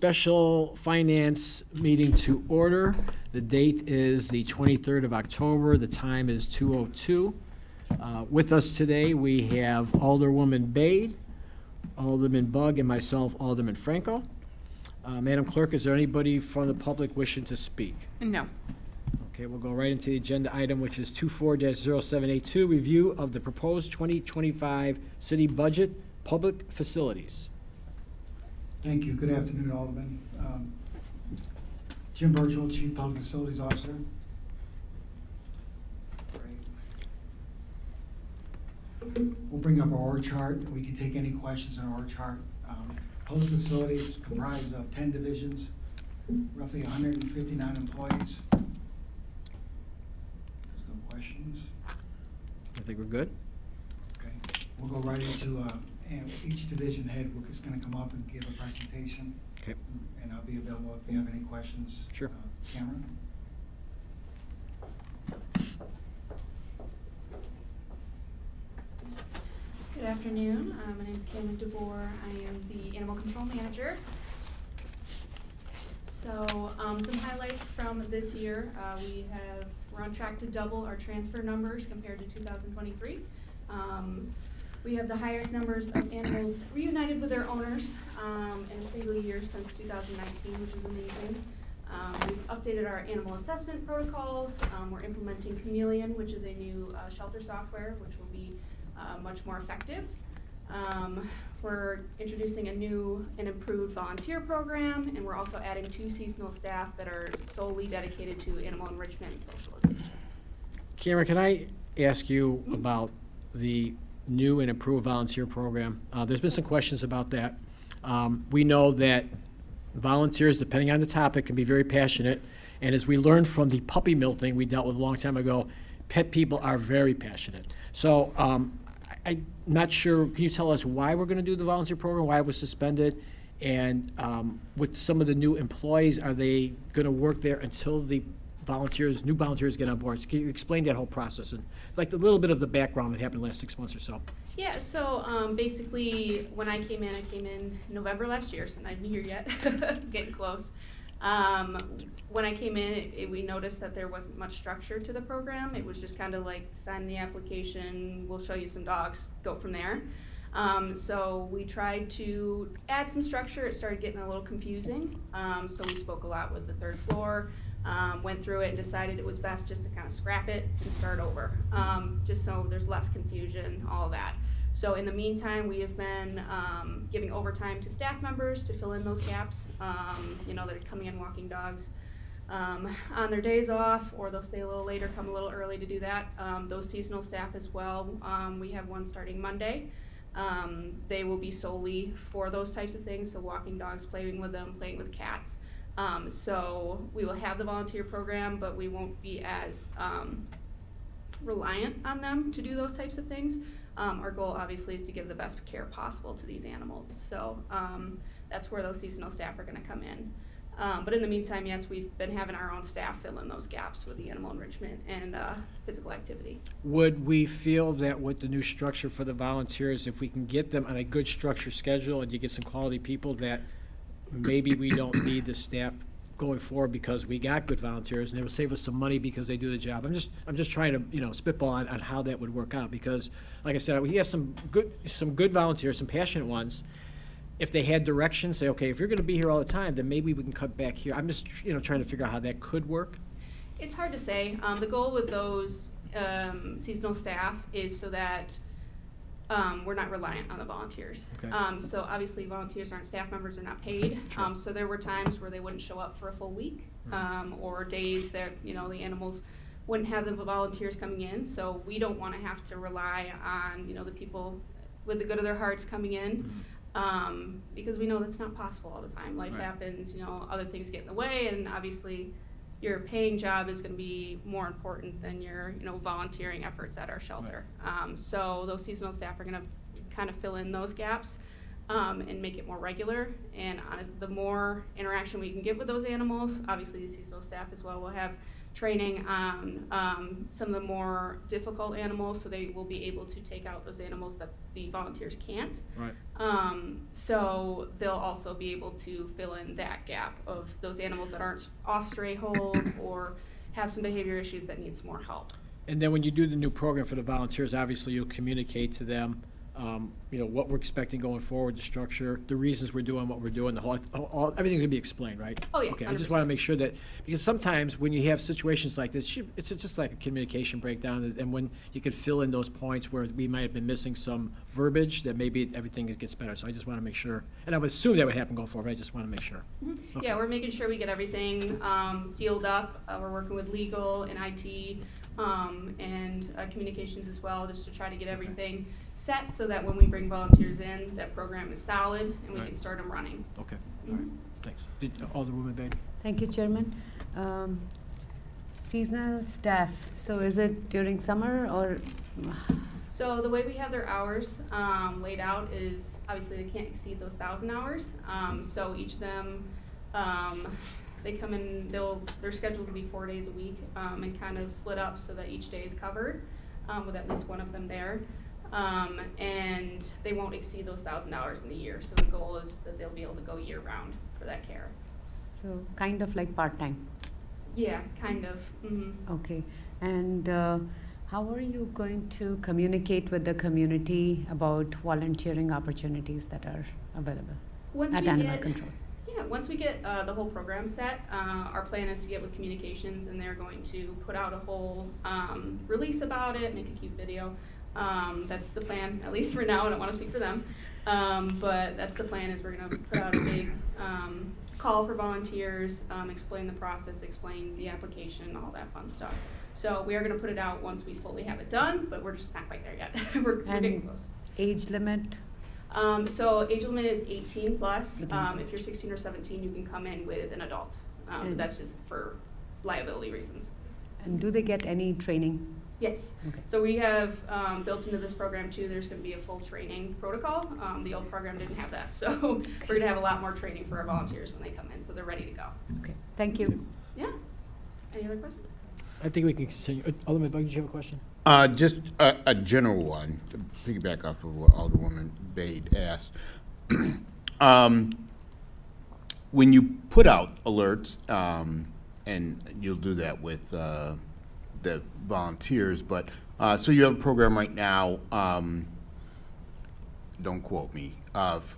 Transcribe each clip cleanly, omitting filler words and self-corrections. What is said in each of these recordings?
special finance meeting to order. The date is the 23rd of October. The time is 2:02. With us today, we have Alderwoman Bade, Alderman Bugg, and myself, Alderman Franco. Madam Clerk, is there anybody from the public wishing to speak? No. Okay, we'll go right into the agenda item, which is 24-0782, review of the proposed 2025 city budget, public facilities. Thank you. Good afternoon, Alderman. Jim Burchell, Chief Public Facilities Officer. We'll bring up our org chart. We can take any questions on our org chart. Public facilities comprised of 10 divisions, roughly 159 employees. There's no questions. I think we're good. Okay. We'll go right into and each division head is going to come up and give a presentation. Okay. And I'll be available if you have any questions. Sure. Cameron? Good afternoon. My name is Cameron DeBoer. I am the Animal Control Manager. So some highlights from this year. We're on track to double our transfer numbers compared to 2023. We have the highest numbers of animals reunited with their owners in a single year since 2019, which is amazing. We've updated our animal assessment protocols. We're implementing Chameleon, which is a new shelter software, which will be much more effective. We're introducing a new and improved volunteer program, and we're also adding 2 seasonal staff that are solely dedicated to animal enrichment and socialization. Cameron, can I ask you about the new and improved volunteer program? There's been some questions about that. We know that volunteers, depending on the topic, can be very passionate. And as we learned from the puppy mill thing we dealt with a long time ago, pet people are very passionate. So I'm not sure, can you tell us why we're going to do the volunteer program, why it was suspended? And with some of the new employees, are they going to work there until the new volunteers get on board? So can you explain that whole process and like a little bit of the background that happened the last 6 months or so? Yeah, so basically when I came in November last year, so I'm not even here yet, getting close. When I came in, we noticed that there wasn't much structure to the program. It was just kind of like sign the application, we'll show you some dogs, go from there. So we tried to add some structure. It started getting a little confusing. So we spoke a lot with the third floor, went through it and decided it was best just to kind of scrap it and start over, just so there's less confusion, all of that. So in the meantime, we have been giving overtime to staff members to fill in those gaps. They're coming in walking dogs on their days off, or they'll stay a little later, come a little early to do that. Those seasonal staff as well. We have one starting Monday. They will be solely for those types of things, so walking dogs, playing with them, playing with cats. So we will have the volunteer program, but we won't be as reliant on them to do those types of things. Our goal obviously is to give the best care possible to these animals. So that's where those seasonal staff are going to come in. But in the meantime, yes, we've been having our own staff fill in those gaps with the animal enrichment and physical activity. Would we feel that with the new structure for the volunteers, if we can get them on a good structured schedule and you get some quality people, that maybe we don't need the staff going forward because we got good volunteers and it will save us some money because they do the job? I'm just trying to spitball on how that would work out, because like I said, we have some good volunteers, some passionate ones. If they had direction, say, okay, if you're going to be here all the time, then maybe we can cut back here. I'm just trying to figure out how that could work. It's hard to say. The goal with those seasonal staff is so that we're not reliant on the volunteers. Okay. So obviously volunteers aren't staff members, they're not paid. Sure. So there were times where they wouldn't show up for a full week, or days that the animals wouldn't have the volunteers coming in. So we don't want to have to rely on the people with the good of their hearts coming in. Because we know that's not possible all the time. Life happens, other things get in the way, and obviously your paying job is going to be more important than your volunteering efforts at our shelter. So those seasonal staff are going to kind of fill in those gaps. and make it more regular. And the more interaction we can get with those animals, obviously the seasonal staff as well will have training on some of the more difficult animals, so they will be able to take out those animals that the volunteers can't. Right. So they'll also be able to fill in that gap of those animals that aren't off stray hold or have some behavior issues that need some more help. And then when you do the new program for the volunteers, obviously you'll communicate to them, what we're expecting going forward, the structure, the reasons we're doing what we're doing, everything's gonna be explained, right? Oh, yes, Okay, I just wanna make sure that, because sometimes when you have situations like this, it's just like a communication breakdown, and when you could fill in those points where we might have been missing some verbiage, that maybe everything gets better. So I just wanna make sure, and I would assume that would happen going forward, but I just wanna make sure. Okay. Yeah, we're making sure we get everything sealed up. We're working with legal and IT and communications as well, just to try to get everything set so that when we bring volunteers in, that program is solid and we can Right. start them running. Okay, all right, thanks. Alderwoman Bailey? Thank you, Chairman. Seasonal staff, so is it during summer or? So the way we have their hours laid out is, obviously they can't exceed those 1,000 hours. So each of them, they come in, they're scheduled to be 4 days a week and kind of split up so that each day is covered with at least one of them there. And they won't exceed those 1,000 hours in the year. So the goal is that they'll be able to go year round for that care. So kind of like part-time, Yeah, kind of. okay. And how are you going to communicate with the community about volunteering opportunities that are available Once at we animal get- control? Yeah, once we get the whole program set, our plan is to get with communications, and they're going to put out a whole release about it, make a cute video. That's the plan, at least for now. I don't want to speak for them. But that's the plan, is we're going to put out a big call for volunteers, explain the process, explain the application, all that fun stuff. So we are going to put it out once we fully have it done, but we're just not quite there yet. we're getting And close. age limit? So age limit is 18 plus. 18 plus. If you're 16 or 17, you can come in with an adult. And- That's just for liability reasons. And do they get any training? Yes. Okay. So we have built into this program too, there's going to be a full training protocol. The old program didn't have that. So we're going to have a lot more training for our volunteers when they come in, so they're ready to go. Okay, thank you. Yeah. Any other questions? I think we can continue. Alderman Bug, did you have a question? Just a general one, to piggyback off of what Alderwoman Bade asked. When you put out alerts, and you'll do that with the volunteers, but, so you have a program right now, don't quote me, of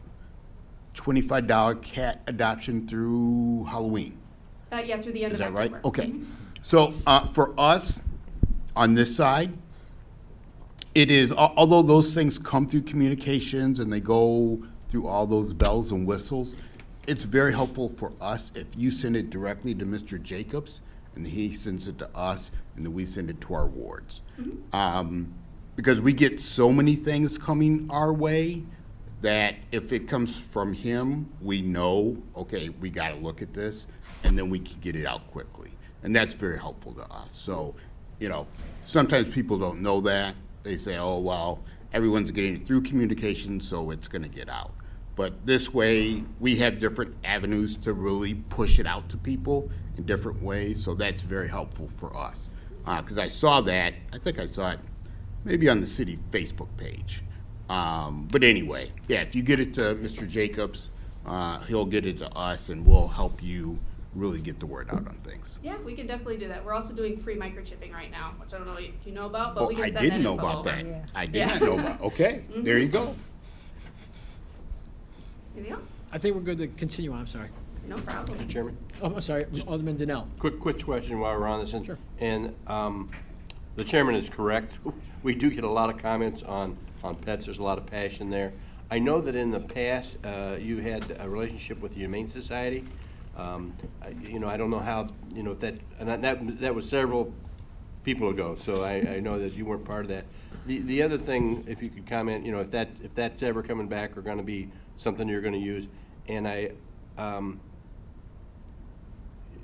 $25 cat adoption through Halloween. Yeah, through the end Is of that right? October. Okay. So for us, on this side, it is, although those things come through communications and they go through all those bells and whistles, it's very helpful for us if you send it directly to Mr. Jacobs and he sends it to us and then we send it to our wards. Because we get so many things coming our way that if it comes from him, we know, okay, we got to look at this, and then we can get it out quickly. And that's very helpful to us. So, sometimes people don't know that. They say, oh, well, everyone's getting it through communication, so it's going to get out. But this way, we have different avenues to really push it out to people in different ways, so that's very helpful for us. Because I saw that, I think I saw it maybe on the city Facebook page. But anyway, yeah, if you get it to Mr. Jacobs, he'll get it to us, and we'll help you really get the word out on things. Yeah, we can definitely do that. We're also doing free microchipping right now, which I don't know if you know about, but Oh, we can I send that didn't know info about over. that. Yeah. I did Yeah. not know about, okay, there you go. Anything else? I think we're good to continue on, I'm sorry. No problem. Mr. Chairman, Oh, I'm sorry, Alderman Donnell. quick question while we're on this. Sure. And the chairman is correct. We do get a lot of comments on pets. There's a lot of passion there. I know that in the past, you had a relationship with the Humane Society. I don't know how, if that, and that was several people ago, so I know that you weren't part of that. The other thing, if you could comment, if that's ever coming back or going to be something you're going to use, and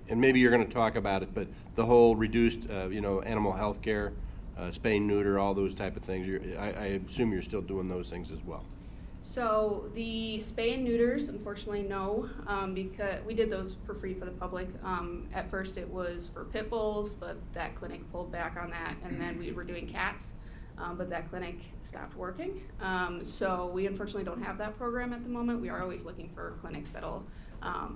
and maybe you're going to talk about it, but the whole reduced, animal health care, spay, neuter, all those type of things, I assume you're still doing those things as well. So the spay and neuters, unfortunately, no, because we did those for free for the public. At first it was for pit bulls, but that clinic pulled back on that, and then we were doing cats, but that clinic stopped working. So we unfortunately don't have that program at the moment. We are always looking for clinics that'll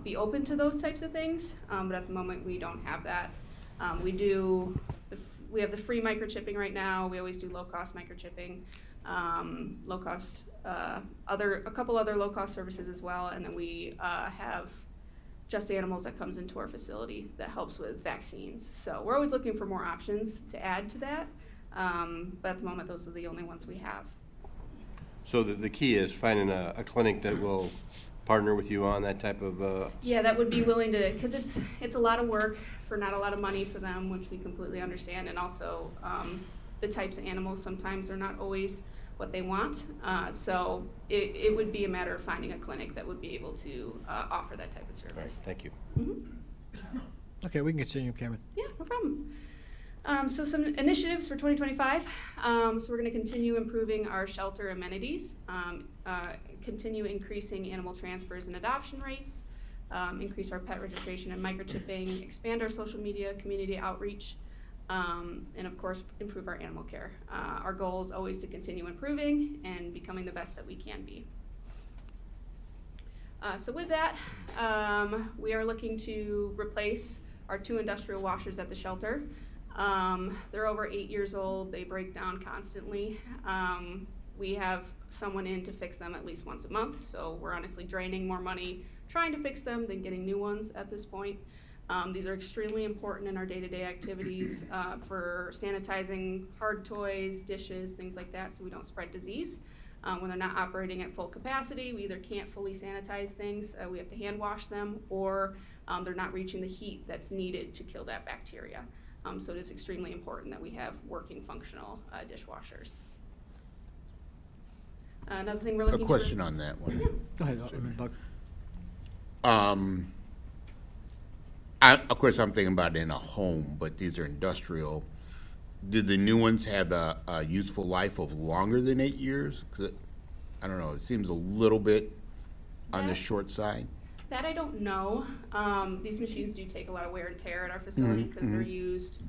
be open to those types of things, but at the moment we don't have that. We have the free microchipping right now. We always do low-cost microchipping, low-cost, a couple other low-cost services as well, and then we have Just Animals that comes into our facility that helps with vaccines. So we're always looking for more options to add to that, but at the moment those are the only ones we have. So the key is finding a clinic that will partner with you on that type of, Yeah, that would be willing to, because it's a lot of work for not a lot of money for them, which we completely understand, and also the types of animals sometimes are not always what they want. So it would be a matter of finding a clinic that would be able to offer that type of all right, service. thank you. Okay, we can continue, Cameron. Yeah, no problem. So some initiatives for 2025. So we're going to continue improving our shelter amenities, continue increasing animal transfers and adoption rates, increase our pet registration and microchipping, expand our social media community outreach, and of course improve our animal care. Our goal is always to continue improving and becoming the best that we can be. So with that, we are looking to replace our 2 industrial washers at the shelter. They're over 8 years old. They break down constantly. We have someone in to fix them at least once a month, so we're honestly draining more money trying to fix them than getting new ones at this point. These are extremely important in our day-to-day activities for sanitizing hard toys, dishes, things like that, so we don't spread disease. When they're not operating at full capacity, we either can't fully sanitize things, we have to hand wash them, or they're not reaching the heat that's needed to kill that bacteria. So it is extremely important that we have working, functional dishwashers. Another thing we're looking A question on that one. Go ahead, Buck. Of course, I'm thinking about in a home, but these are industrial. Did the new ones have a useful life of longer than 8 years? 'Cause I don't know, it seems a little bit on the That- short side. That I don't know. These machines do take a lot of wear and tear at our facility because they're used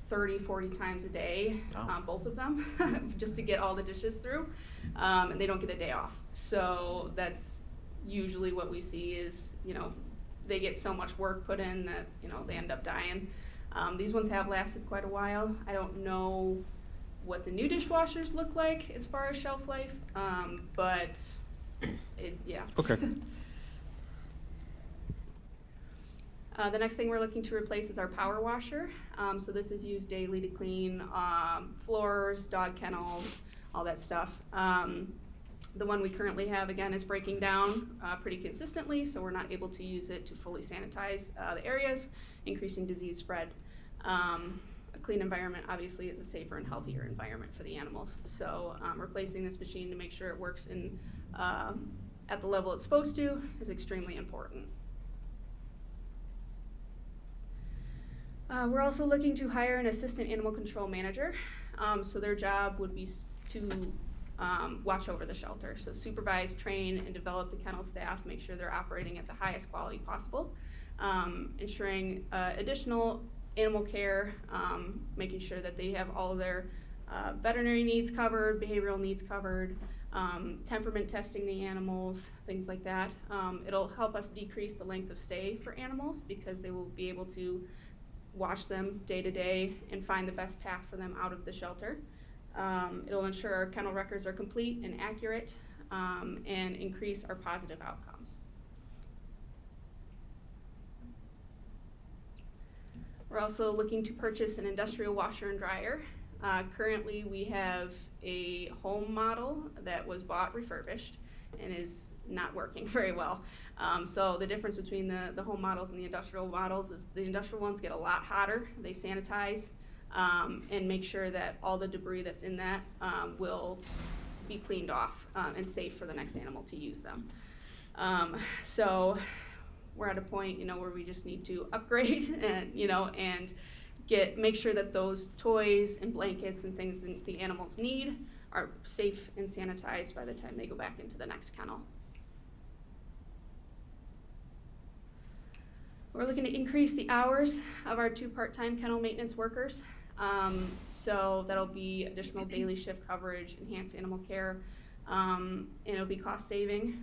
30, 40 times a day, Wow. both of them, just to get all the dishes through, and they don't get a day off. So that's usually what we see is, they get so much work put in that, they end up dying. These ones have lasted quite a while. I don't know what the new dishwashers look like as far as shelf life, but yeah. Okay. The next thing we're looking to replace is our power washer. So this is used daily to clean floors, dog kennels, all that stuff. The one we currently have, again, is breaking down pretty consistently, so we're not able to use it to fully sanitize the areas, increasing disease spread. A clean environment, obviously, is a safer and healthier environment for the animals. So replacing this machine to make sure it works at the level it's supposed to is extremely important. We're also looking to hire an assistant animal control manager. So their job would be to watch over the shelter. So supervise, train, and develop the kennel staff, make sure they're operating at the highest quality possible, ensuring additional animal care, making sure that they have all of their veterinary needs covered, behavioral needs covered, temperament testing the animals, things like that. It'll help us decrease the length of stay for animals because they will be able to watch them day to day and find the best path for them out of the shelter. It'll ensure our kennel records are complete and accurate, and increase our positive outcomes. We're also looking to purchase an industrial washer and dryer. Currently, we have a home model that was bought refurbished and is not working very well. So the difference between the home models and the industrial models is the industrial ones get a lot hotter. They sanitize and make sure that all the debris that's in that will be cleaned off and safe for the next animal to use them. So we're at a point, where we just need to upgrade and, and make sure that those toys and blankets and things that the animals need are safe and sanitized by the time they go back into the next kennel. We're looking to increase the hours of our 2 part-time kennel maintenance workers. So that'll be additional daily shift coverage, enhanced animal care, and it'll be cost saving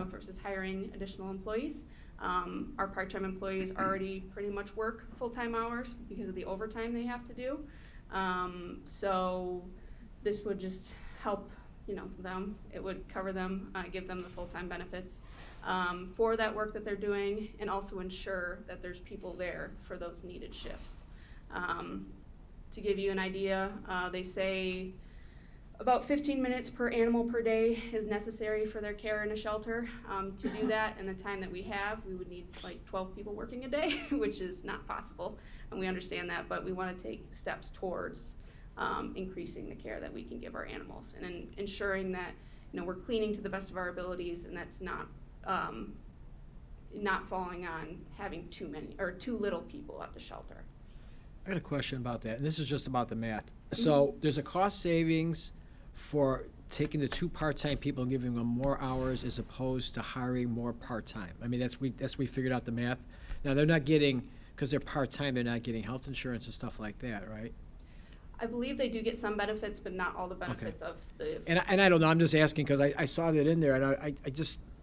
versus hiring additional employees. Our part-time employees already pretty much work full-time hours because of the overtime they have to do. So this would just help, them. It would cover them, give them the full-time benefits for that work that they're doing, and also ensure that there's people there for those needed shifts. To give you an idea, they say about 15 minutes per animal per day is necessary for their care in a shelter. To do that in the time that we have, we would need like 12 people working a day, which is not possible, and we understand that, but we want to take steps towards increasing the care that we can give our animals, and ensuring that we're cleaning to the best of our abilities, and that's not falling on having too many or too little people at the shelter. I got a question about that, and this is just about the math. So there's a cost savings for taking the 2 part-time people and giving them more hours as opposed to hiring more part-time. I mean, we figured out the math. Now, they're not getting, because they're part-time, they're not getting health insurance and stuff like that, right? I believe they do get some benefits, but not all the benefits of the. And I don't know, I'm just asking, because I saw that in there, and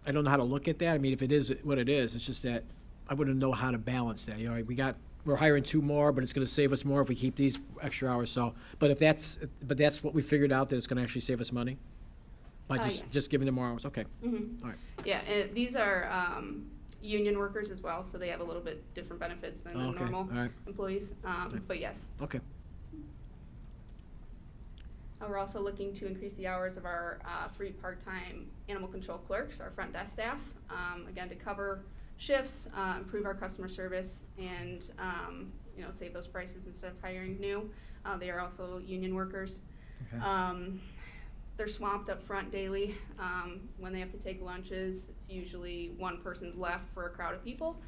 I don't know how to look at that. I mean, if it is what it is, it's just that I wouldn't know how to balance that. We're hiring 2 more, but it's gonna save us more if we keep these extra hours, so. But that's what we figured out, that it's gonna actually save us money? By Yeah. just giving them more hours, okay, Mhm. all right. Yeah, and these are union workers as well, so they have a little bit different benefits than the Okay, normal all right. employees. But yes, Okay, we're also looking to increase the hours of our 3 part-time animal control clerks, our front desk staff, again, to cover shifts, improve our customer service, and save those prices instead of hiring new. They are also union workers. okay. They're swamped up front daily. When they have to take lunches, it's usually one person's left for a crowd of people,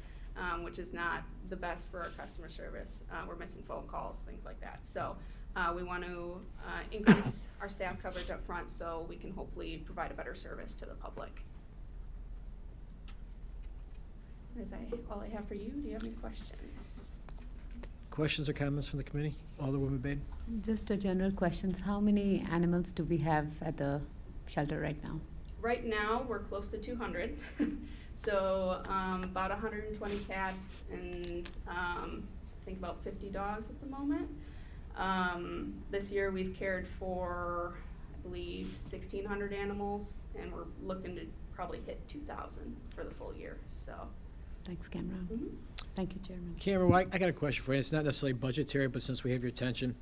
which is not the best for our customer service. We're missing phone calls, things like that. So we want to increase our staff coverage up front so we can hopefully provide a better service to the public. Is that all I have for you? Do you have any questions? Questions or comments from the committee? Alderwoman Bain? Just a general questions. How many animals do we have at the shelter right now? Right now, we're close to 200. So about 120 cats and I think about 50 dogs at the moment. This year we've cared for, I believe, 1,600 animals, and we're looking to probably hit 2,000 for the full year, so. Thanks, Cameron. Mhm. Thank you, Chairman. Cameron, I got a question for you. It's not necessarily budgetary, but since we have your attention,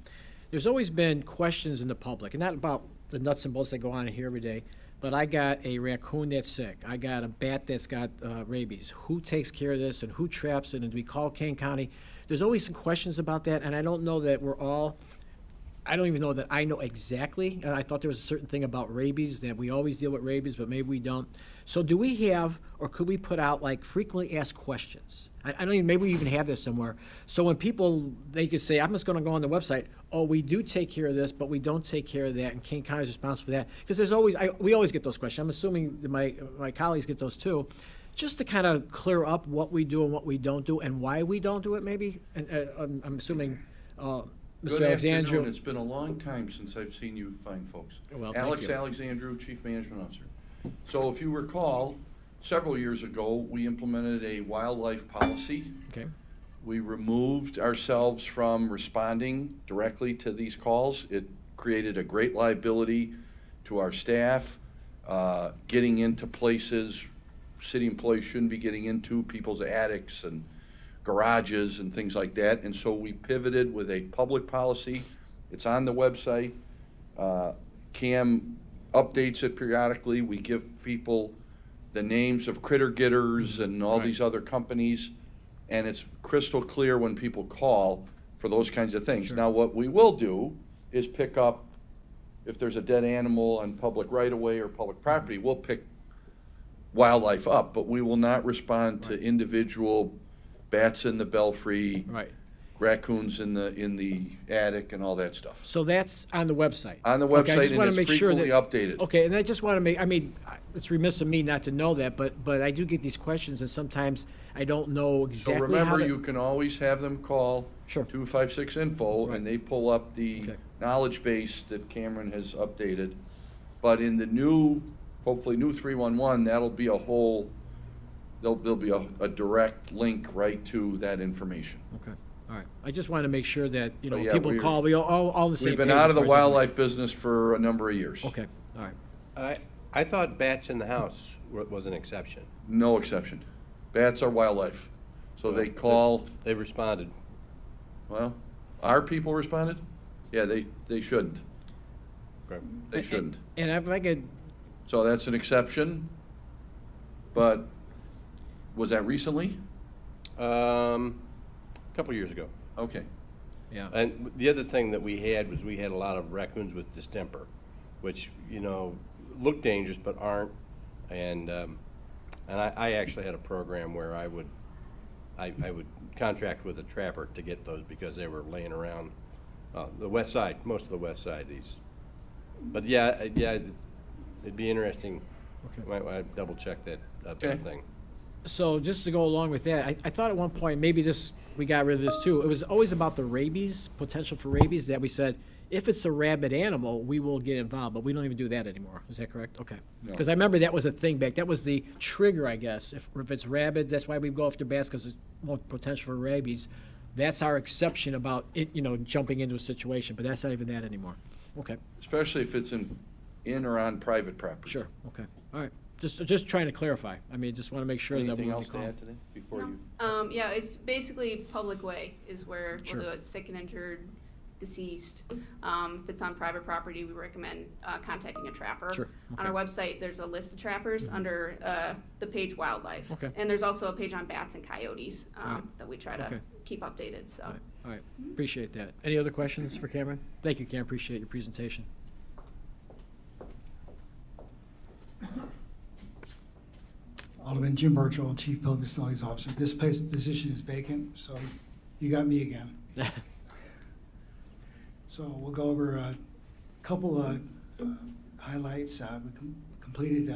there's always been questions in the public, and not about the nuts and bolts that go on in here every day, but I got a raccoon that's sick. I got a bat that's got rabies. Who takes care of this, and who traps it, and do we call Kane County? There's always some questions about that, and I don't know that I don't even know that I know exactly, and I thought there was a certain thing about rabies, that we always deal with rabies, but maybe we don't. So do we have, or could we put out like frequently asked questions? I don't even, maybe we even have this somewhere. So when people, they could say, I'm just gonna go on the website, oh, we do take care of this, but we don't take care of that, and Kane County is responsible for that. Because there's always, we always get those questions. I'm assuming that my colleagues get those too. Just to kind of clear up what we do and what we don't do, and why we don't do it maybe. And I'm assuming, Mr. Good Alexandru. afternoon. It's been a long time since I've seen you fine folks. Well, thank Alex you. Alexandru, Chief Management Officer. So if you recall, several years ago, we implemented a wildlife policy. Okay, We removed ourselves from responding directly to these calls. It created a great liability to our staff, getting into places city employees shouldn't be getting into, people's attics and garages and things like that. And so we pivoted with a public policy. It's on the website. Cam updates it periodically. We give people the names of critter getters and all Right. these other companies, and it's crystal clear when people call for those kinds of things. Sure. Now, what we will do is pick up, if there's a dead animal on public right-of-way or public property, we'll pick wildlife up, but we will not respond to Right. individual bats in the belfry, right. raccoons in the attic and all that stuff. So that's on the website? On the Okay, I website, just and wanna it's make sure frequently that- updated. Okay, and I just want to make, I mean, it's remiss of me not to know that, but I do get these questions, and sometimes I don't know So exactly how remember, to. you can always have them call Sure. 256-INFO, Right. and they pull up the Okay. knowledge base that Cameron has updated. But in the new, hopefully new 311, that'll be a whole, there'll be a direct link right to that information. Okay, all right. I just want to make sure that, you know, But yeah, people we're- call, we all on the same We've page. been out as of the far as information. wildlife business for a number of years. Okay, all right. I thought bats in the house was an exception. No exception. Bats are wildlife. So they call, They responded. well, our people responded? Yeah, they shouldn't. Okay. They shouldn't. And if I could, So that's an exception, but was that recently? A couple years ago. Okay. yeah, And the other thing that we had was we had a lot of raccoons with distemper, which, you know, look dangerous but aren't. And I actually had a program where I would contract with a trapper to get those because they were laying around the west side, most of the west side. But yeah, it'd be interesting. Okay. Might double check that Okay. thing. so just to go along with that, I thought at one point, maybe we got rid of this too. It was always about the rabies, potential for rabies, that we said, if it's a rabid animal, we will get involved, but we don't even do that anymore. Is that correct? Okay. No. Because I remember that was a thing back, that was the trigger, I guess. If it's rabid, that's why we go after bats, because it's more potential for rabies. That's our exception about it, you know, jumping into a situation, but that's not even that anymore. Okay, Especially if it's in or on private property. sure, okay, all right. Just trying to clarify. I mean, just want to make sure that Anything we else to call. add today before you? Yeah, it's basically public way is where Sure. we'll do it, sick and injured, deceased. If it's on private property, we recommend contacting a trapper. Sure, On our okay. website, there's a list of trappers under the page wildlife. Okay. And there's also a page on bats and coyotes Alright. that we try to Okay. keep updated, so. All right, all right, appreciate that. Any other questions for Cameron? Thank you, Cam, appreciate your presentation. Alderman Jim Burchell, Chief Public Facilities Officer. This position is vacant, so you got me again. So we'll go over a couple of highlights. We completed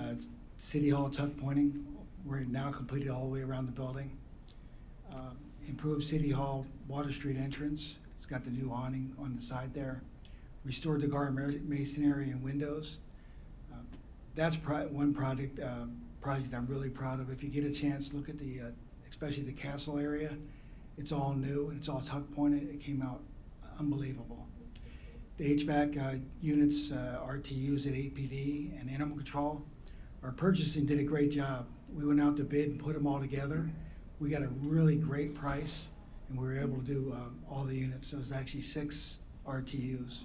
City Hall tuck pointing. We're now completed all the way around the building. Improved City Hall Water Street entrance. It's got the new awning on the side there. Restored the guard masonry and windows. That's one project I'm really proud of. If you get a chance, look at especially the castle area. It's all new and it's all tuck pointed. It came out unbelievable. The HVAC units, RTUs at APD and Animal Control, our purchasing did a great job. We went out to bid and put them all together. We got a really great price, and we were able to do all the units. So it was actually 6 RTUs.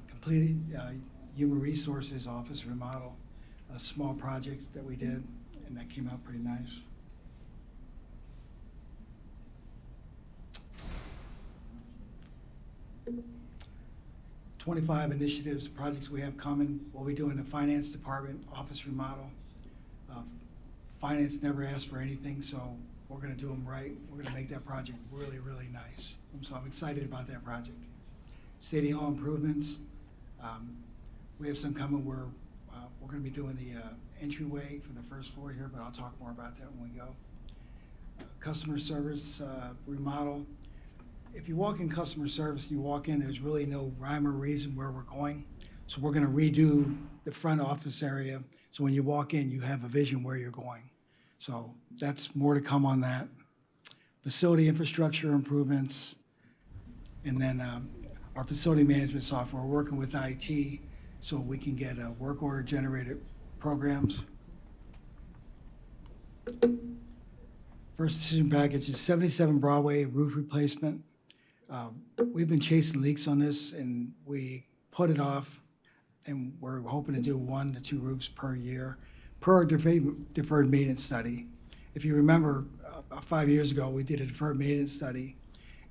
Completed Human Resources Office remodel, a small project that we did, and that came out pretty nice. $25 initiatives, projects we have coming. What we do in the finance department, office remodel. Finance never asked for anything, so we're gonna do them right. We're gonna make that project really, really nice. So I'm excited about that project. City Hall improvements. We have some coming where we're gonna be doing the entryway for the first floor here, but I'll talk more about that when we go. Customer service remodel. If you walk in customer service and you walk in, there's really no rhyme or reason where we're going. So we're gonna redo the front office area, so when you walk in, you have a vision where you're going. So that's more to come on that. Facility infrastructure improvements. And then our facility management software, we're working with IT so we can get work order generated programs. First decision package is 77 Broadway roof replacement. We've been chasing leaks on this and we put it off, and we're hoping to do 1 to 2 roofs per year per our deferred maintenance study. If you remember, 5 years ago, we did a deferred maintenance study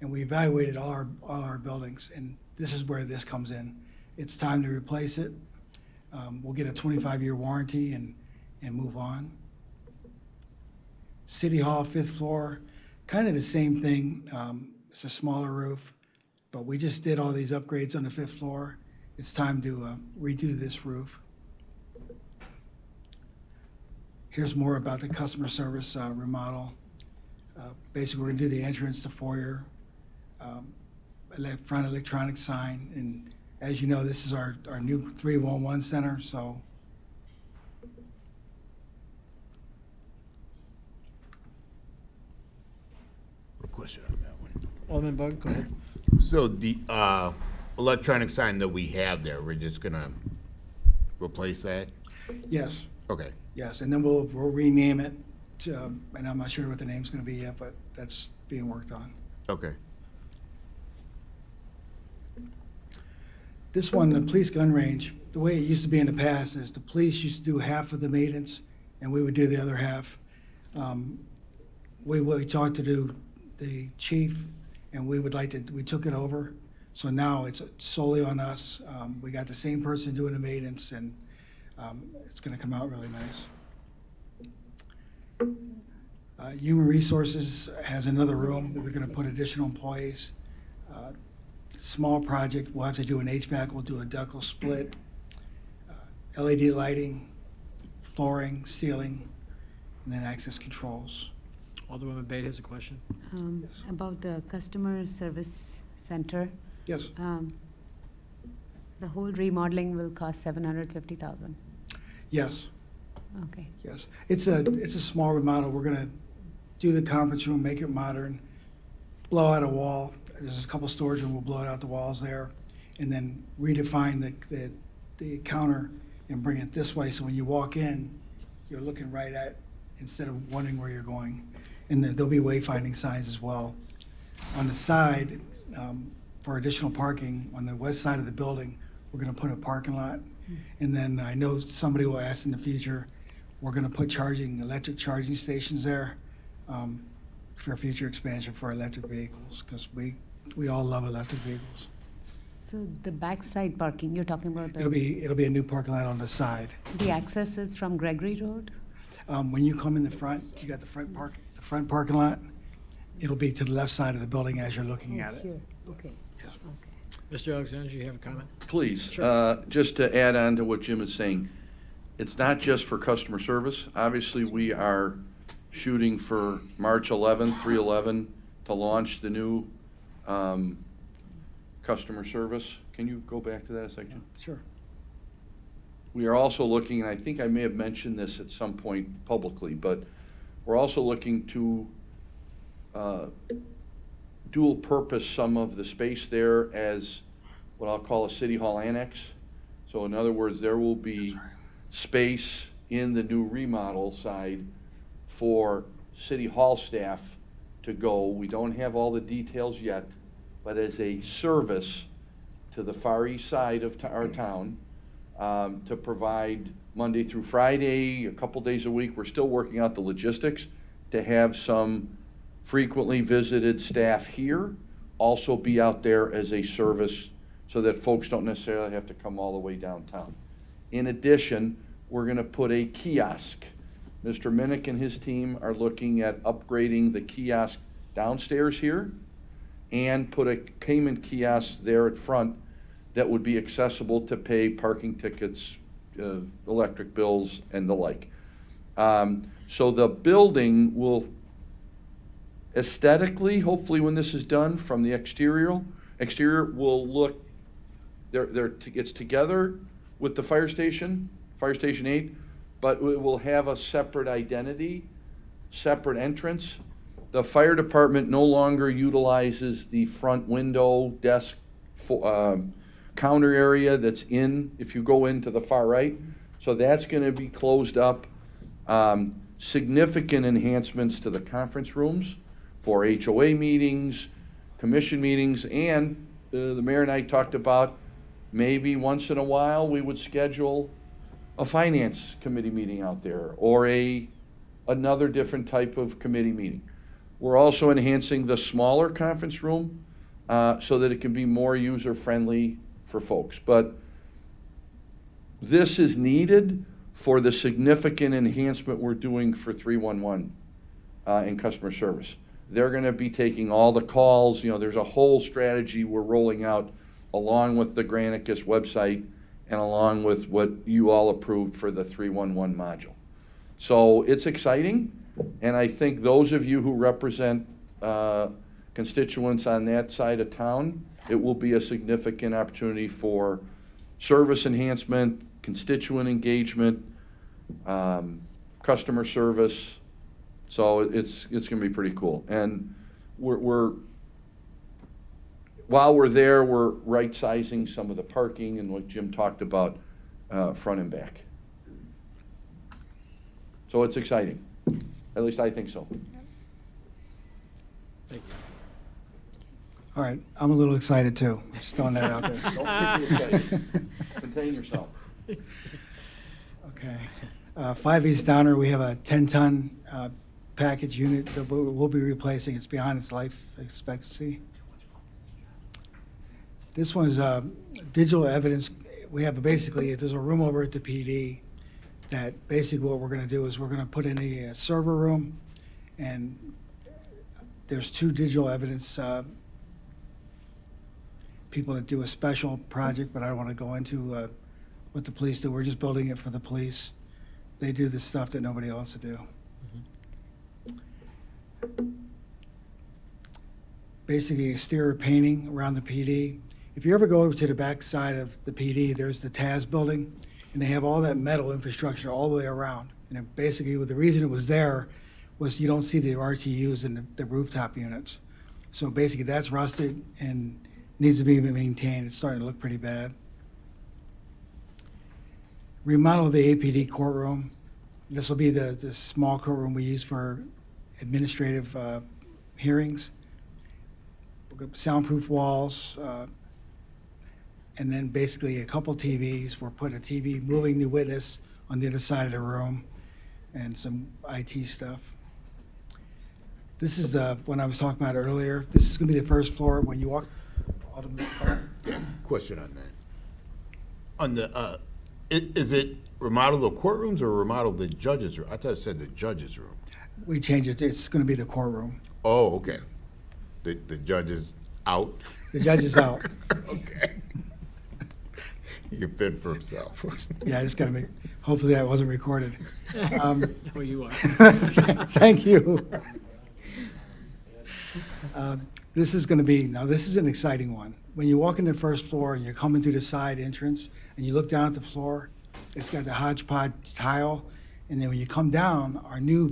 and we evaluated all our buildings, and this is where this comes in. It's time to replace it. We'll get a 25-year warranty and move on. City Hall, 5th floor, kind of the same thing. It's a smaller roof, but we just did all these upgrades on the 5th floor. It's time to redo this roof. Here's more about the customer service remodel. Basically, we're gonna do the entrance, the foyer, front electronic sign, and as you know, this is our new 311 center, so. Question on that one. Alderman Bug, go ahead. So the electronic sign that we have there, we're just gonna replace that? Yes, Okay. yes, and then we'll rename it to, and I'm not sure what the name's gonna be yet, but that's being worked on. Okay. This one, the police gun range, the way it used to be in the past is the police used to do half of the maintenance and we would do the other half. We talked to the chief and we took it over. So now it's solely on us. We got the same person doing the maintenance and it's gonna come out really nice. Human Resources has another room that we're gonna put additional employees. Small project, we'll have to do an HVAC, we'll do a ductile split, LED lighting, flooring, ceiling, and then access controls. Alderwoman Bate has a question. Yes. About the customer service center, Yes, the whole remodeling will cost $750,000. yes, Okay. yes. It's a small remodel. We're gonna do the conference room, make it modern, blow out a wall. There's a couple storage rooms, we'll blow it out the walls there, and then redefine the counter and bring it this way, so when you walk in, you're looking right at, instead of wondering where you're going. And there'll be wayfinding signs as well. On the side, for additional parking, on the west side of the building, we're gonna put a parking lot. And then I know somebody will ask in the future, we're gonna put electric charging stations there, for future expansion for electric vehicles, because we all love electric vehicles. So the backside parking, you're talking about It'll be a new parking lot on the side. the access is from Gregory Road? When you come in the front, you got the front parking lot. It'll be to the left side of the building as you're looking at it. Here, okay. Yes. Okay. Mr. Alexander, you have a comment? Please, Sure. just to add on to what Jim is saying, it's not just for customer service. Obviously, we are shooting for March 11th, 3/11, to launch the new customer service. Can you go back to that a second? Sure. We are also looking, and I think I may have mentioned this at some point publicly, but we're also looking to dual purpose some of the space there as what I'll call a city hall annex. So in other words, there will be space in the new remodel side for city hall staff to go. We don't have all the details yet, but as a service to the far east side of our town, to provide Monday through Friday, a couple days a week. We're still working out the logistics to have some frequently visited staff here also be out there as a service so that folks don't necessarily have to come all the way downtown. In addition, we're going to put a kiosk. Mr. Minnick and his team are looking at upgrading the kiosk downstairs here and put a payment kiosk there at front that would be accessible to pay parking tickets, electric bills, and the like. So the building will aesthetically, hopefully when this is done from the exterior will look, it's together with the fire station 8, but it will have a separate identity, separate entrance. The fire department no longer utilizes the front window desk counter area that's if you go into the far right. So that's going to be closed up. Significant enhancements to the conference rooms for HOA meetings, commission meetings, and the mayor and I talked about maybe once in a while we would schedule a finance committee meeting out there or another different type of committee meeting. We're also enhancing the smaller conference room so that it can be more user-friendly for folks. But this is needed for the significant enhancement we're doing for 311 in customer service. They're gonna be taking all the calls, you know, there's a whole strategy we're rolling out along with the Granicus website and along with what you all approved for the 311 module. So it's exciting, and I think those of you who represent constituents on that side of town, it will be a significant opportunity for service enhancement, constituent engagement, customer service. So it's gonna be pretty cool. And while we're there, we're right-sizing some of the parking and what Jim talked about, front and back. So it's exciting. At least I think so. Thank you. All right, I'm a little excited too. Just throwing that out there. Don't get too excited. Contain yourself. Okay. 5 East Downer, we have a 10-ton package unit that we'll be replacing. It's beyond its life expectancy. This one's digital evidence. We have basically, there's a room over at the PD that basically what we're going to do is we're going to put in a server room, and there's 2 digital evidence people that do a special project, but I don't want to go into what the police do. We're just building it for the police. They do the stuff that nobody else to do. Basically, exterior painting around the PD. If you ever go over to the back side of the PD, there's the TAS building, and they have all that metal infrastructure all the way around. And it basically, the reason it was there was you don't see the RTUs in the rooftop units. So basically, that's rusted and needs to be maintained. It's starting to look pretty bad. Remodel the APD courtroom. This will be the small courtroom we use for administrative hearings. Soundproof walls, and then basically a couple TVs. We're putting a TV, moving the witness on the other side of the room, and some IT stuff. This is the one I was talking about earlier. This is going to be the first floor when you walk. Question on that. On the, is it remodel the courtrooms or remodel the judges' room? I thought it said the judges' room. We changed it. It's going to be the courtroom. Oh, okay. The judge is out? The judge is out. Okay. He can fend for himself. Yeah, I just got to make. Hopefully, that wasn't recorded. Oh, you are. Thank you. This is going to be, now this is an exciting one. When you walk in the first floor and you're coming through the side entrance and you look down at the floor, it's got the hodgepodge tile. And then when you come down, our new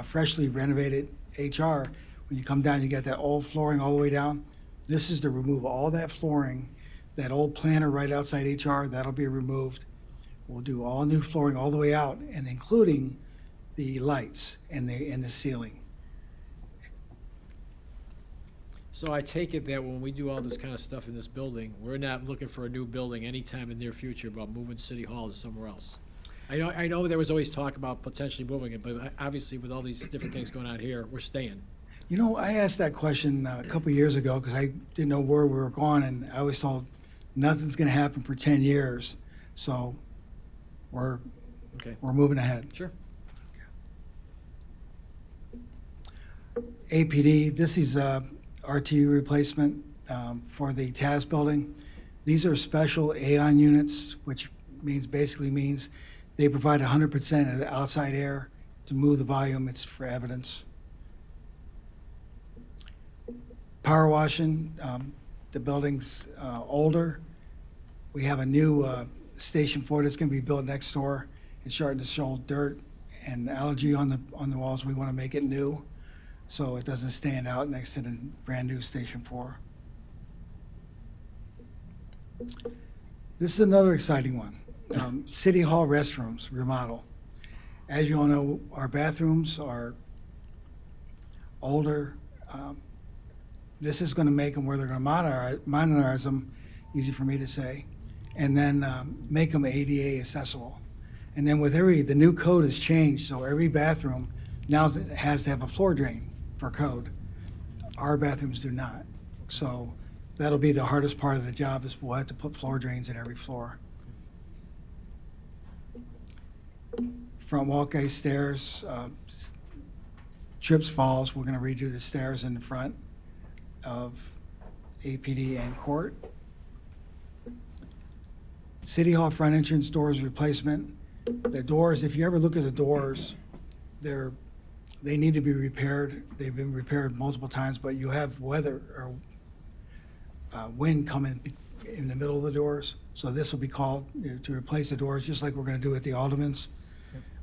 freshly renovated HR, when you come down, you got that old flooring all the way down. This is to remove all that flooring, that old planter right outside HR, that'll be removed. We'll do all new flooring all the way out, and including the lights and the ceiling. So I take it that when we do all this kind of stuff in this building, we're not looking for a new building anytime in the near future about moving City Hall to somewhere else. I know there was always talk about potentially moving it, but obviously with all these different things going on here, we're staying. You know, I asked that question a couple of years ago because I didn't know where we were going, and I was told nothing's going to happen for 10 years. So we're Okay, moving ahead. sure. APD, this is RTU replacement for the TAS building. These are special AON units, which basically means they provide 100% of the outside air to move the volume. It's for evidence. Power washing, the building's older. We have a new station 4 that's going to be built next door. It's starting to show dirt and algae on the walls. We want to make it new, so it doesn't stand out next to the brand new Station 4. This is another exciting one. City Hall restrooms remodel. As you all know, our bathrooms are older. This is going to make them where they're going to modernize them, easy for me to say, and then make them ADA accessible. And then with the new code has changed, so every bathroom now has to have a floor drain for code. Our bathrooms do not. So that'll be the hardest part of the job, is we'll have to put floor drains in every floor. Front walkway stairs, trips, falls, we're gonna redo the stairs in the front of APD and court. City Hall front entrance doors replacement. The doors, if you ever look at the doors, they need to be repaired. They've been repaired multiple times, but you have weather or wind coming in the middle of the doors. So this will be called to replace the doors, just like we're gonna do at the Aldermans.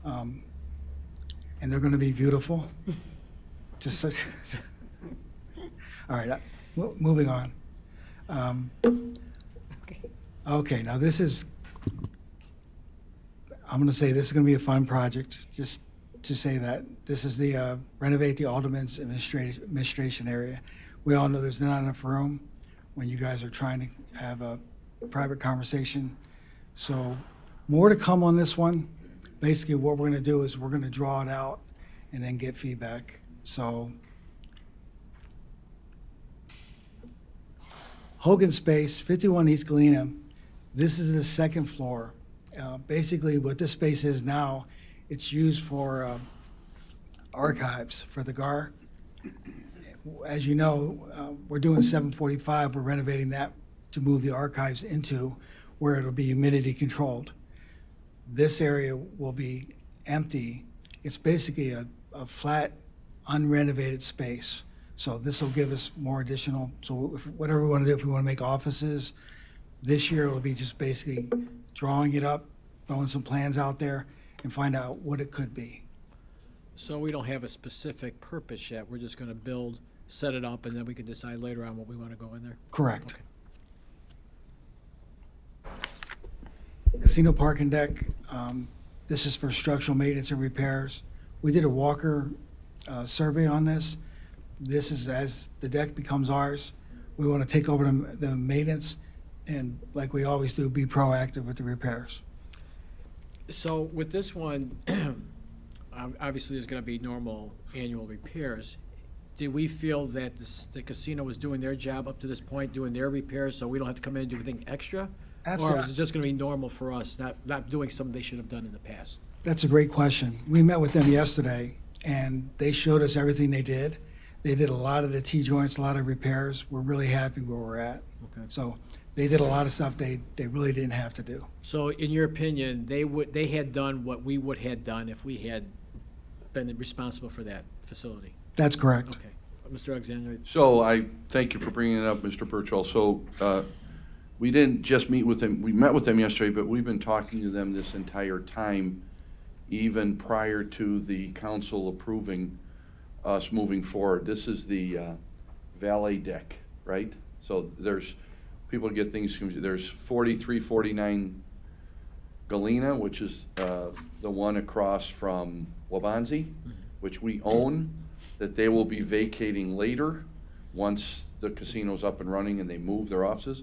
And they're gonna be beautiful. Just so, all right, moving on. Okay, now this is, I'm gonna say this is gonna be a fun project, just to say that. This is the renovate the Alderman's administration area. We all know there's not enough room when you guys are trying to have a private conversation. So more to come on this one. Basically, what we're gonna do is we're gonna draw it out and then get feedback. So Hogan Space, 51 East Galena. This is the second floor. Basically, what this space is now, it's used for archives for the GAR. As you know, we're doing 745. We're renovating that to move the archives into where it'll be humidity controlled. This area will be empty. It's basically a flat, unrenovated space. So this will give us more additional, so whatever we want to do, if we want to make offices, this year it'll be just basically drawing it up, throwing some plans out there, and find out what it could be. So we don't have a specific purpose yet, we're just gonna build, set it up, and then we can decide later on what we wanna go in there? Correct. Okay. Casino parking deck, this is for structural maintenance and repairs. We did a Walker survey on this. This is as the deck becomes ours, we want to take over the maintenance and, like we always do, be proactive with the repairs. So with this one, obviously there's gonna be normal annual repairs. Did we feel that the casino was doing their job up to this point, doing their repairs, so we don't have to come in and do anything extra? Or Absolutely. is it just gonna be normal for us, not doing something they should have done in the past? That's a great question. We met with them yesterday, and they showed us everything they did. They did a lot of the T-joints, a lot of repairs. We're really happy where we're at. Okay. So they did a lot of stuff they really didn't have to do. So in your opinion, they had done what we would have done if we had been responsible for that facility? That's correct. Okay. Mr. Alexander? So I thank you for bringing it up, Mr. Burchell. So we didn't just meet with them, we met with them yesterday, but we've been talking to them this entire time, even prior to the council approving us moving forward. This is the valet deck, right? So people get things confused. There's 4349 Galena, which is the one across from Wabanzi, which we own, that they will be vacating later once the casino's up and running and they move their offices.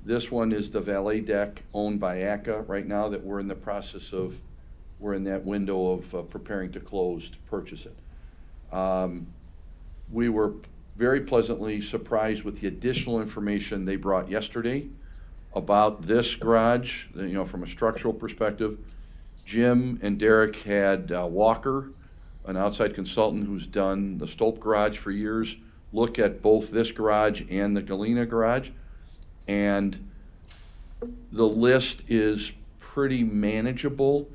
This one is the valet deck owned by ACA right now that we're in the process of, we're in that window of preparing to close to purchase it. We were very pleasantly surprised with the additional information they brought yesterday about this garage, from a structural perspective. Jim and Derek had Walker, an outside consultant who's done the Stolp garage for years, look at both this garage and the Galena garage. And the list is pretty manageable.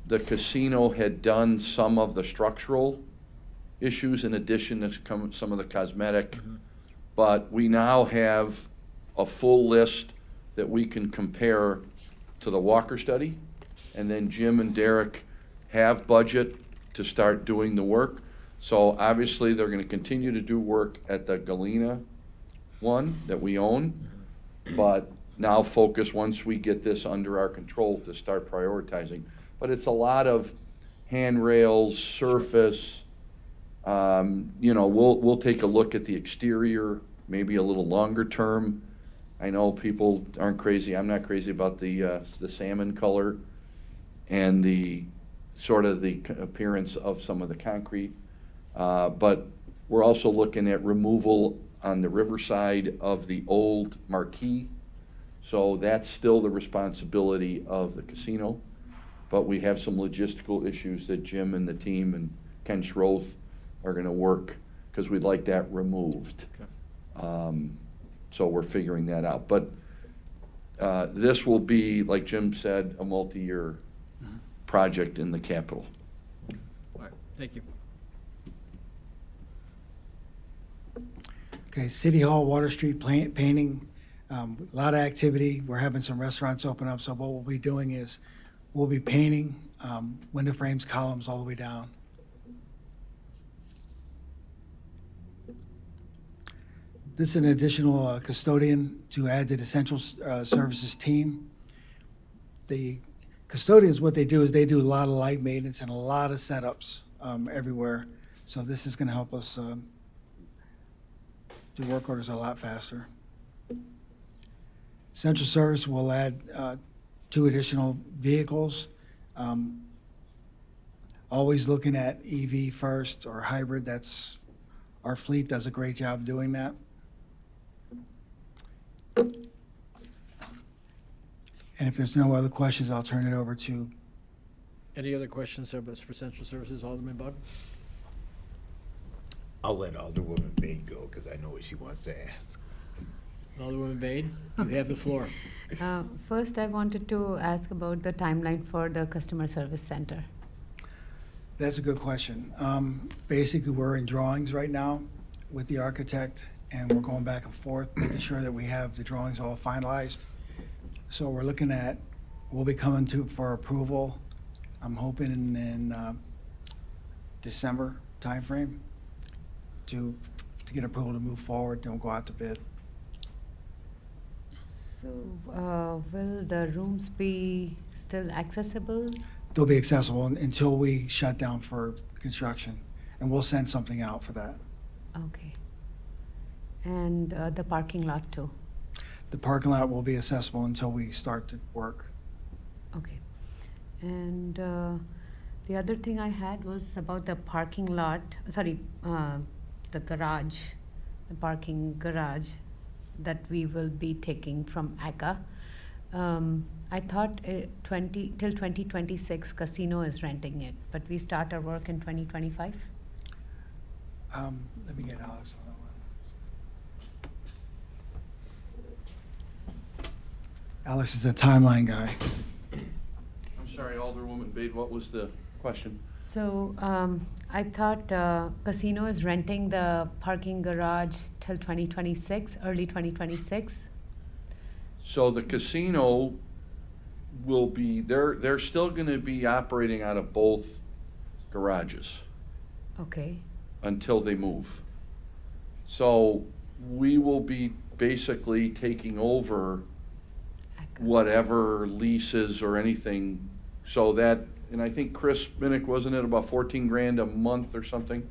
The casino had done some of the structural issues in addition to some of the cosmetic. But we now have a full list that we can compare to the Walker study. And then Jim and Derek have budget to start doing the work. So obviously they're gonna continue to do work at the Galena one that we own, but now focus, once we get this under our control, to start prioritizing. But it's a lot of handrails, surface, we'll take a look at the exterior, maybe a little longer term. I know people aren't crazy, I'm not crazy about the salmon color and the sort of the appearance of some of the concrete. But we're also looking at removal on the riverside of the old marquee. So that's still the responsibility of the casino. But we have some logistical issues that Jim and the team and Ken Schroth are gonna work, because we'd like that removed. So we're figuring that out. But this will be, like Jim said, a multi-year project in the capital. All right, thank you. Okay, City Hall, Water Street painting, a lot of activity. We're having some restaurants open up, so what we'll be doing is, we'll be painting window frames, columns all the way down. This is an additional custodian to add to the central services team. The custodians, what they do is they do a lot of light maintenance and a lot of setups everywhere. So this is gonna help us do work orders a lot faster. Central Service will add 2 additional vehicles. Always looking at EV first or hybrid. That's, our fleet does a great job doing that. And if there's no other questions, I'll turn it over to, Any other questions for Central Services, Alderman Bug? I'll let Alderwoman Bade go, because I know what she wants to ask. Alderwoman Bade, you have the floor. First, I wanted to ask about the timeline for the customer service center. that's a good question. Basically, we're in drawings right now with the architect, and we're going back and forth, making sure that we have the drawings all finalized. So we're looking at, we'll be coming to for approval, I'm hoping in December timeframe to get approval to move forward, then we'll go out to bid. So, will the rooms be still accessible? They'll be accessible until we shut down for construction, and we'll send something out for that. Okay. And the parking lot too? The parking lot will be accessible until we start to work. Okay. And the other thing I had was about the parking lot, the garage, the parking garage that we will be taking from ACA. I thought till 2026 casino is renting it, but we start our work in 2025? Let me get Alex on that one. Alex is the timeline guy. I'm sorry, Alderwoman Bade, what was the question? So I thought casino is renting the parking garage till 2026, early 2026. So the casino will be, they're still gonna be operating out of both garages Okay. until they move. So we will be basically taking over ACA. whatever leases or anything, so that, and I think Chris Minnick, wasn't it about 14 grand a month or something?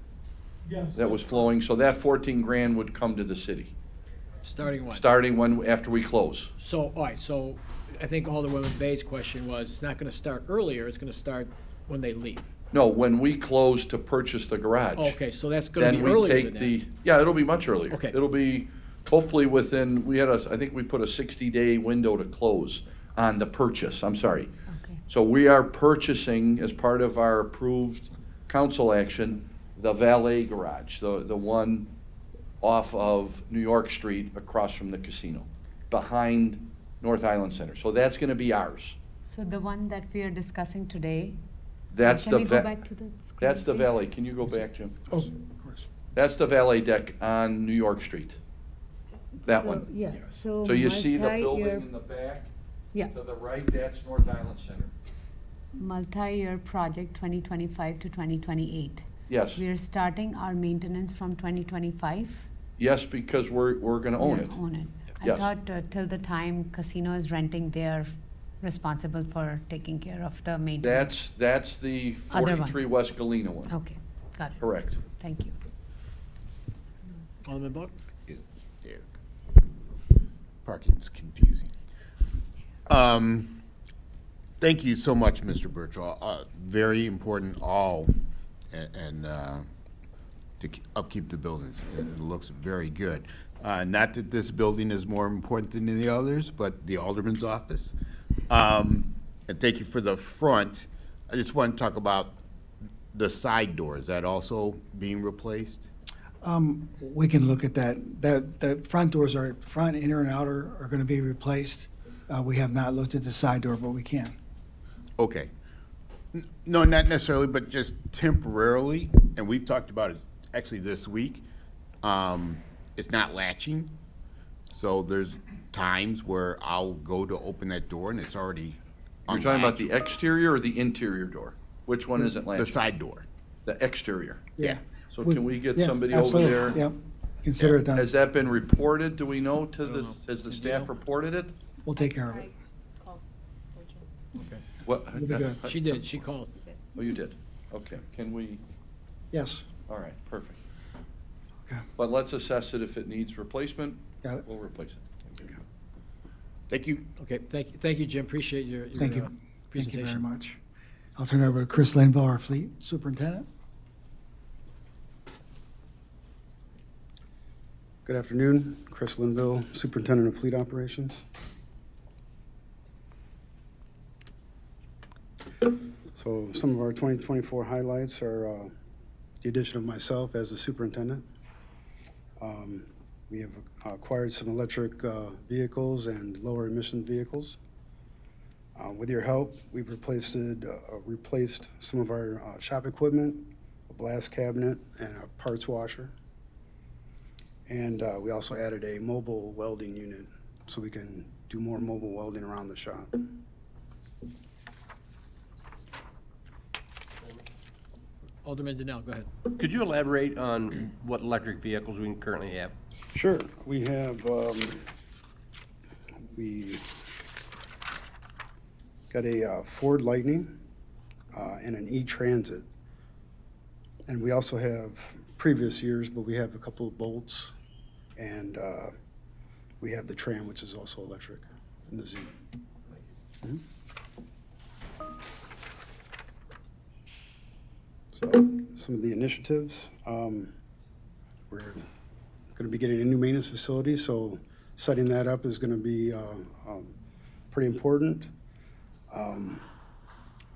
Yes. That was flowing, so that 14 grand would come to the city, Starting when? starting after we close. So, all right, so I think Alderwoman Bade's question was, it's not gonna start earlier, it's gonna start when they leave. No, when we close to purchase the garage. Okay, so that's gonna be Then we earlier take than that. the, yeah, it'll be much earlier. Okay. It'll be hopefully within, I think we put a 60-day window to close on the purchase, I'm sorry. Okay. So we are purchasing, as part of our approved council action, the valet garage, the one off of New York Street across from the casino, behind North Island Center. So that's gonna be ours. So the one that we are discussing today. That's Can the, we go back to the screen, that's the please? valet. Can you go back, Jim? Oh, of course. That's the valet deck on New York Street. That So, one. Yeah, so. So you see the multi-year- building in the back? Yeah, To the right, that's North Island Center. multi-year project 2025 to 2028. Yes, We are starting our maintenance from 2025. yes, because we're gonna own Yeah, it. Own it. I Yes. thought till the time casino is renting, they are responsible for taking care of the maintenance. That's the Other one. 43 West Galena one. Okay, got it. Correct. Thank you. Alderman Bug? Yeah. Parking's confusing. Thank you so much, Mr. Birchall. Very important, and to upkeep the buildings. It looks very good. Not that this building is more important than the others, but the Alderman's office. And thank you for the front. I just want to talk about the side door, is that also being replaced? We can look at that. The front doors are, front, inner, and outer are gonna be replaced. We have not looked at the side door, but we can. Okay. No, not necessarily, but just temporarily, and we've talked about it actually this week. It's not latching, so there's times where I'll go to open that door and it's already You're talking about unlatched. the exterior or the interior door? Which one isn't The latched? side door, The exterior. yeah. So can we get Yeah, somebody over absolutely. there? Yep, consider it done. Has that been reported, do we know, to the, has the staff reported it? We'll take care of it. Okay. What? We'll be good. She did, she called. Oh, you did? Okay, can we, Yes, all right, perfect. okay, But let's assess it, if it needs replacement, got it. we'll replace it. Thank you. Okay, thank you, Jim, appreciate your Thank you. Thank you presentation. very much. I'll turn it over to Chris Linville, our fleet superintendent. Good afternoon, Chris Linville, Superintendent of Fleet Operations. So some of our 2024 highlights are the addition of myself as the superintendent. We have acquired some electric vehicles and lower emission vehicles. With your help, we've replaced some of our shop equipment, a blast cabinet, and a parts washer. And we also added a mobile welding unit so we can do more mobile welding around the shop. Alderman Donnell, go ahead. Could you elaborate on what electric vehicles we currently have? Sure, we have, we got a Ford Lightning and an E-Transit. And we also have previous years, but we have a couple of Bolts, and we have the Tram, which is also electric, and the Zoom. Mhm. So some of the initiatives, we're going to be getting a new maintenance facility, so setting that up is going to be pretty important.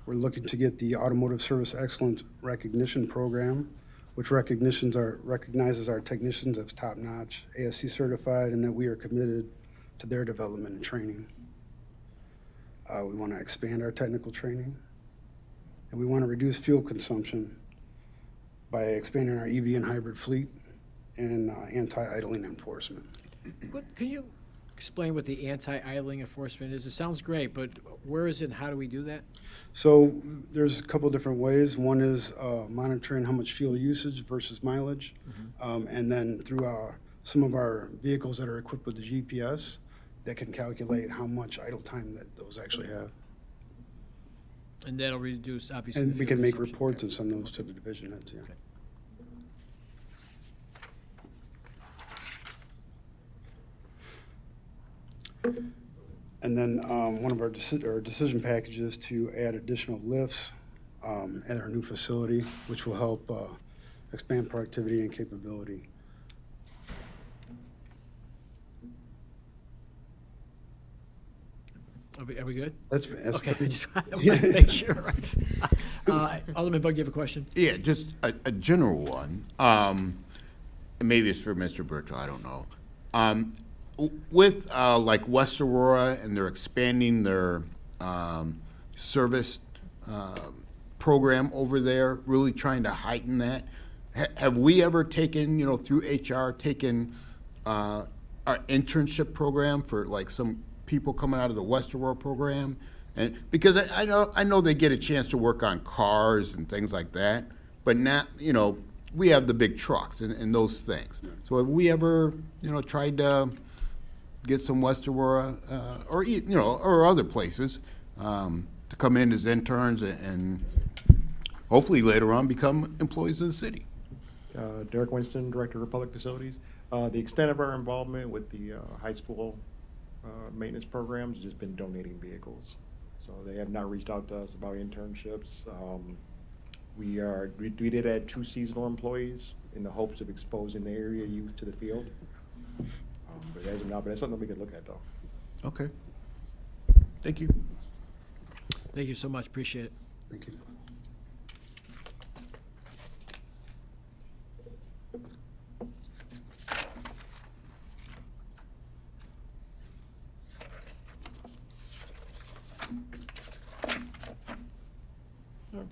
We're looking to get the Automotive Service Excellence Recognition Program, which recognizes our technicians as top-notch, ASC certified, and that we are committed to their development and training. We want to expand our technical training, and we want to reduce fuel consumption by expanding our EV and hybrid fleet and anti-idling enforcement. Can you explain what the anti-idling enforcement is? It sounds great, but where is it and how do we do that? So there's a couple different ways. One is monitoring how much fuel usage versus mileage. And then through some of our vehicles that are equipped with the GPS, that can calculate how much idle time that those actually have. And that'll reduce, obviously. And the we fuel can make consumption. reports and send those to the division heads, yeah. Okay. And then one of our decision packages to add additional lifts at our new facility, which will help expand productivity and capability. Are we good? That's Okay, I pretty- just wanted to make sure. Alderman Bug, you have a question? Yeah, just a general one. And maybe it's for Mr. Burchell, I don't know. With like West Aurora, and they're expanding their service program over there, really trying to heighten that. Have we ever taken, through HR, taken our internship program for like some people coming out of the West Aurora program? And because I know they get a chance to work on cars and things like that, but not, we have the big trucks and those things. So have we ever, tried to get some West Aurora, or other places, to come in as interns and hopefully later on become employees of the city? Derek Winston, Director of Public Facilities. The extent of our involvement with the high school maintenance programs has just been donating vehicles. So they have not reached out to us about internships. We did add 2 seasonal employees in the hopes of exposing the area youth to the field. But as of now, but that's something we could look at though. Okay. Thank you. Thank you so much, appreciate it. Thank you.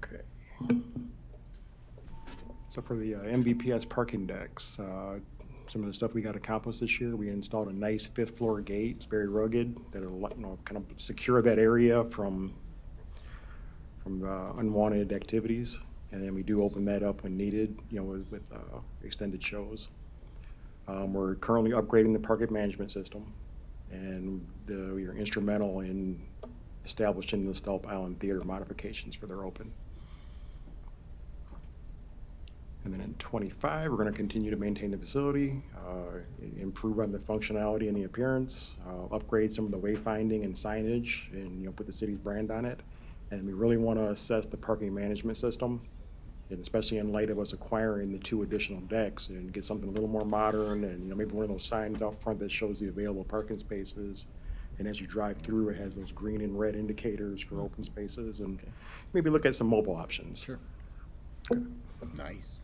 Okay. So for the MVPS parking decks, some of the stuff we got accomplished this year, we installed a nice fifth floor gate. It's very rugged, that'll, kind of secure that area from unwanted activities. And then we do open that up when needed, with extended shows. We're currently upgrading the parking management system, and we are instrumental in establishing the Stelp Island Theater modifications for their open. And then in 25, we're going to continue to maintain the facility, improve on the functionality and the appearance, upgrade some of the wayfinding and signage, and put the city's brand on it. And we really want to assess the parking management system, and especially in light of us acquiring the 2 additional decks, and get something a little more modern, and maybe one of those signs out front that shows the available parking spaces. And as you drive through, it has those green and red indicators for open spaces, and maybe look at some mobile options. Sure. Nice.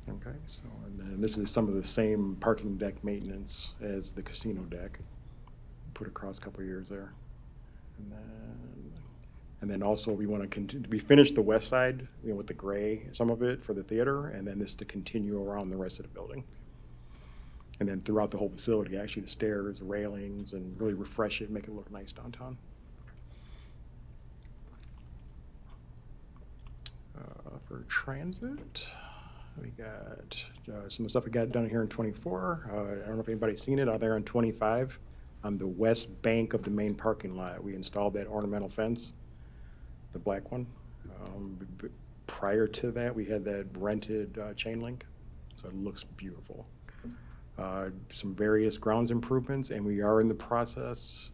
Okay, so, and then this is some of the same parking deck maintenance as the casino deck. Put across a couple of years there. And then also we want to continue, we finished the west side, with the gray, some of it for the theater, and then this to continue around the rest of the building. And then throughout the whole facility, actually the stairs, the railings, and really refresh it, make it look nice downtown. For transit, we got some stuff we got done here in 24. I don't know if anybody's seen it out there in 25. On the west bank of the main parking lot, we installed that ornamental fence, the black one. Prior to that, we had that rented chain link, so it looks beautiful. Some various grounds improvements, and we are in the process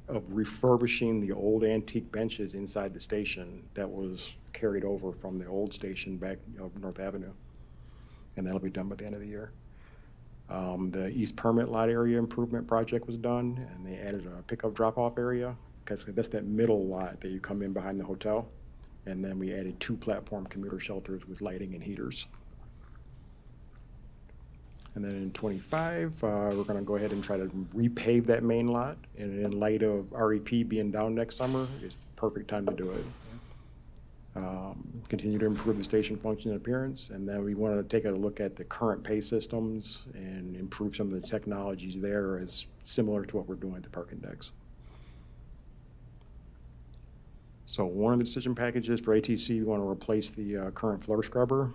of refurbishing the old antique benches inside the station that was carried over from the old station back North Avenue. And that'll be done by the end of the year. The East Permit Lot area improvement project was done, and they added a pickup drop-off area, because that's that middle lot that you come in behind the hotel. And then we added 2 platform commuter shelters with lighting and heaters. And then in 25, we're going to go ahead and try to repave that main lot. And in light of REP being down next summer, it's the perfect time to do it. Continue to improve the station function and appearance. And then we want to take a look at the current pay systems and improve some of the technologies there, as similar to what we're doing at the parking decks. So one of the decision packages for ATC, we want to replace the current floor scrubber.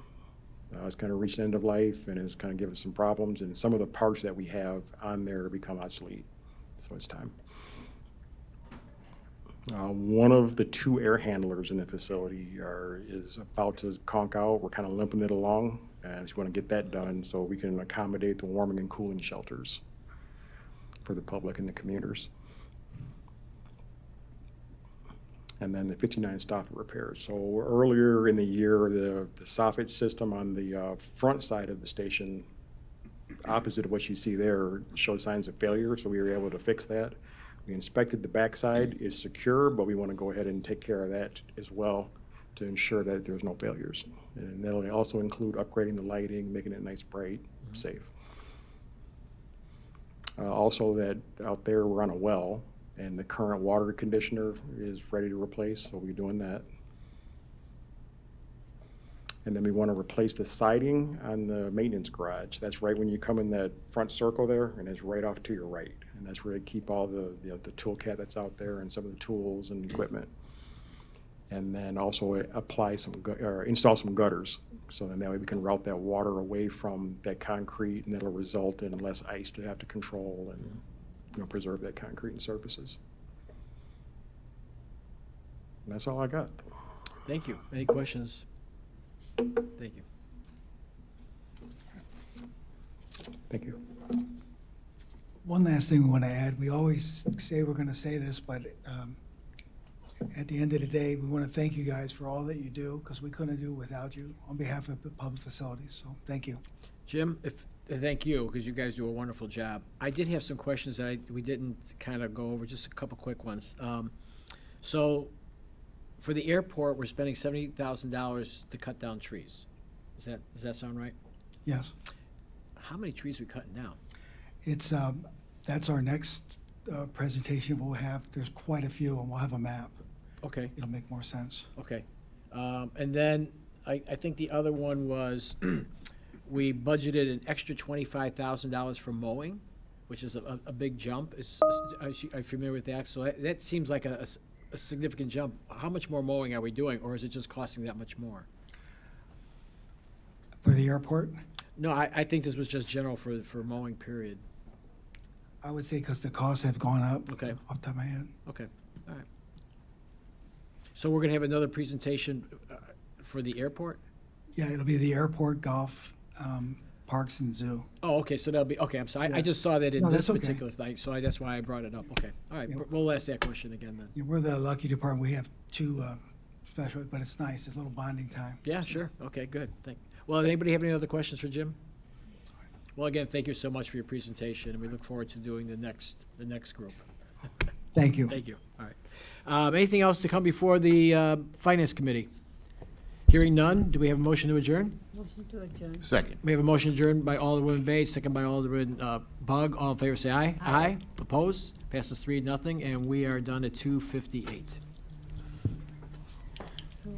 It's kind of reached end of life, and it's kind of given us some problems, and some of the parts that we have on there become obsolete, so it's time. One of the 2 air handlers in the facility is about to conk out. We're kind of limping it along, and I just want to get that done so we can accommodate the warming and cooling shelters for the public and the commuters. And then the 59 soffit repairs. So earlier in the year, the soffit system on the front side of the station, opposite of what you see there, showed signs of failure, so we were able to fix that. We inspected the backside, it's secure, but we want to go ahead and take care of that as well to ensure that there's no failures. And that'll also include upgrading the lighting, making it nice, bright, safe. Also, that out there we're on a well, and the current water conditioner is ready to replace, so we're doing that. And then we want to replace the siding on the maintenance garage. That's right when you come in that front circle there, and it's right off to your right. And that's where they keep all the toolkit that's out there and some of the tools and equipment. And then also install some gutters, so then that way we can route that water away from that concrete, and that'll result in less ice to have to control and preserve that concrete and surfaces. And that's all I got. Thank you. Any questions? Thank you. Thank you. One last thing we want to add, we always say we're going to say this, but at the end of the day, we want to thank you guys for all that you do, because we couldn't do it without you, on behalf of the public facilities, so thank you. Jim, thank you, because you guys do a wonderful job. I did have some questions that we didn't kind of go over, just a couple quick ones. So for the airport, we're spending $70,000 to cut down trees. Does that sound right? Yes. How many trees are we cutting down? It's, that's our next presentation we'll have. There's quite a few, and we'll have a map. Okay, it'll make more sense. okay. And then I think the other one was, we budgeted an extra $25,000 for mowing, which is a big jump. Are you familiar with that? So that seems like a significant jump. How much more mowing are we doing, or is it just costing that much more? For the airport, No, I think this was just general for mowing, period. I would say because the costs have gone up. Okay. Off the top of my head. Okay, all right. So we're gonna have another presentation for the airport? Yeah, it'll be the airport, golf, parks and zoo. Oh, okay, so that'll be, okay, I'm sorry. I Yeah. just saw that in No, this that's okay. particular thing, so that's why I brought it up. Okay, all right, Yeah. we'll ask that question again then. Yeah, we're the lucky department. We have two special, but it's nice. It's a little bonding time. Yeah, sure, okay, good, well, anybody have any other questions for Jim? Well, again, thank you so much for your presentation, and we look forward to doing the next group. Thank you. Thank you, all right. Anything else to come before the Finance Committee? Hearing none, do we have a motion to adjourn? Motion to adjourn. Second. We have a motion adjourned by Alderman Bay, second by Alderman Bug. All in favor, say aye. Aye. Opposed? Passes 3-0, and we are done at 2:58. So